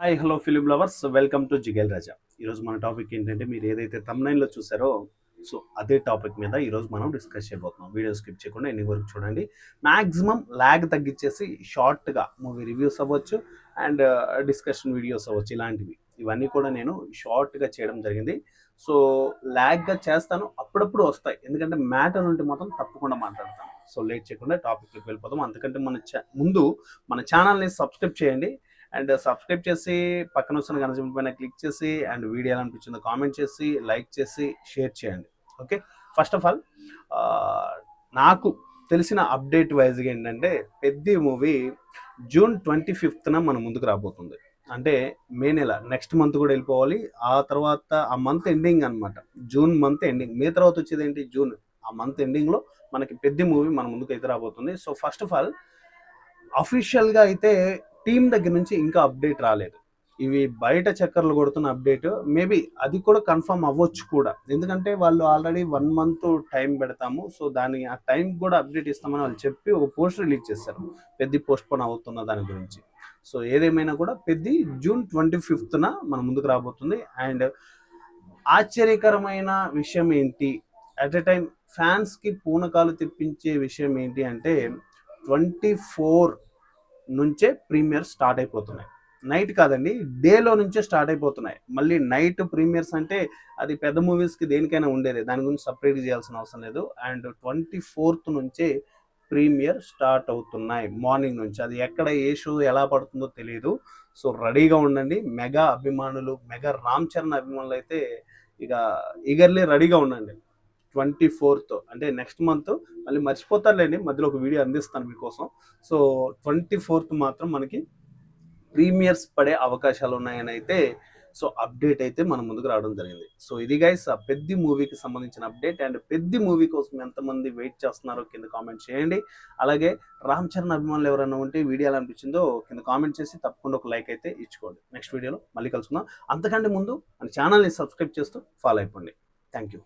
Hi hello film lovers welcome to Jigel Raja. ఈరోజు మన topic ఏంటంటే మీరు ఏదైతే తమ్నైన్లో చూసారో సో అదే టాపిక్ మీద ఈరోజు మనం డిస్కస్ చేయబోతున్నాం. వీడియో స్కిప్ చేయకుండా ఎన్ని వరకు చూడండి. మ్యాక్సిమం ల్యాగ్ తగ్గించేసి షార్ట్గా మూవీ రివ్యూస్ అవ్వచ్చు అండ్ డిస్కషన్ వీడియోస్ అవ్వచ్చు, ఇలాంటివి ఇవన్నీ కూడా నేను షార్ట్గా చేయడం జరిగింది. సో ల్యాగ్గా చేస్తాను, అప్పుడప్పుడు వస్తాయి, ఎందుకంటే మ్యాటర్ ఉంటే మాత్రం తప్పకుండా మాట్లాడతాను. సో లేట్ చేయకుండా టాపిక్లోకి వెళ్ళిపోదాం. అందుకంటే ముందు మన ఛానల్ని సబ్స్క్రైబ్ చేయండి అండ్ సబ్స్క్రైబ్ చేసి పక్కన వస్తున్న గంట సింబల్ పైన క్లిక్ చేసి అండ్ వీడియో ఎలా అనిపించిందో కామెంట్ చేసి లైక్ చేసి షేర్ చేయండి. ఓకే, ఫస్ట్ ఆఫ్ ఆల్ నాకు తెలిసిన అప్డేట్ వైజ్గా ఏంటంటే పెద్ద మూవీ జూన్ 25న మన ముందుకు రాబోతుంది. అంటే మే నెల, నెక్స్ట్ మంత్ కూడా వెళ్ళిపోవాలి. ఆ తర్వాత ఆ మంత్ ఎండింగ్ అనమాట, జూన్ మంత్ ఎండింగ్. మే తర్వాత వచ్చేది ఏంటి, జూన్. ఆ మంత్ ఎండింగ్లో మనకి పెద్ద మూవీ మన ముందుకు అయితే రాబోతుంది. సో ఫస్ట్ ఆఫ్ ఆల్ అఫీషియల్గా అయితే టీం దగ్గర నుంచి ఇంకా అప్డేట్ రాలేదు. ఇవి బయట చక్కర్లు కొడుతున్న అప్డేట్, మేబీ అది కూడా కన్ఫర్మ్ అవ్వచ్చు కూడా, ఎందుకంటే వాళ్ళు ఆల్రెడీ 1 మంత్ టైం పెడతాము, సో దాని ఆ టైం కూడా అప్డేట్ ఇస్తామని వాళ్ళు చెప్పి ఒక పోస్ట్ రిలీజ్ చేశారు పెద్ద పోస్ట్ పోన్ అవుతున్న దాని గురించి. సో ఏదేమైనా కూడా పెద్ద జూన్ 25న మన ముందుకు రాబోతుంది. అండ్ ఆశ్చర్యకరమైన విషయం ఏంటి, అట్ ఎ టైం ఫ్యాన్స్కి పూనకాలు తెప్పించే విషయం ఏంటి అంటే 24 నుంచే ప్రీమియర్ స్టార్ట్ అయిపోతున్నాయి. నైట్ కాదండి, డేలో నుంచే స్టార్ట్ అయిపోతున్నాయి. మళ్ళీ నైట్ ప్రీమియర్స్ అంటే అది పెద్ద మూవీస్కి దేనికైనా ఉండేది, దాని గురించి సపరేట్గా చేయాల్సిన అవసరం లేదు. అండ్ 24th నుంచే ప్రీమియర్ స్టార్ట్ అవుతున్నాయి మార్నింగ్ నుంచి. అది ఎక్కడ ఏ షో ఎలా పడుతుందో తెలియదు. సో రెడీగా ఉండండి. మెగా అభిమానులు, మెగా రామ్ చరణ్ అభిమానులు అయితే ఇక ఈగర్లీ రెడీగా ఉండండి. 24th అంటే నెక్స్ట్ మంత్, మళ్ళీ మర్చిపోతారులేండి, మధ్యలో ఒక వీడియో అందిస్తాను మీకోసం. సో 24th మాత్రం మనకి ప్రీమియర్స్ పడే అవకాశాలు ఉన్నాయని అయితే సో అప్డేట్ అయితే మన ముందుకు రావడం జరిగింది. సో ఇది గైస్ ఆ పెద్ద మూవీకి సంబంధించిన అప్డేట్. అండ్ పెద్ద మూవీ కోసం ఎంతమంది వెయిట్ చేస్తున్నారో కింద కామెంట్ చేయండి. అలాగే రామ్ చరణ్ అభిమానులు ఎవరైనా ఉంటే వీడియో ఎలా అనిపించిందో కింద కామెంట్ చేసి తప్పకుండా ఒక లైక్ అయితే ఇచ్చుకోండి. నెక్స్ట్ వీడియోలో మళ్ళీ కలుసుకుందాం. అంతకంటే ముందు మన ఛానల్ని సబ్స్క్రైబ్ చేస్తూ ఫాలో అయిపోండి. Thank you.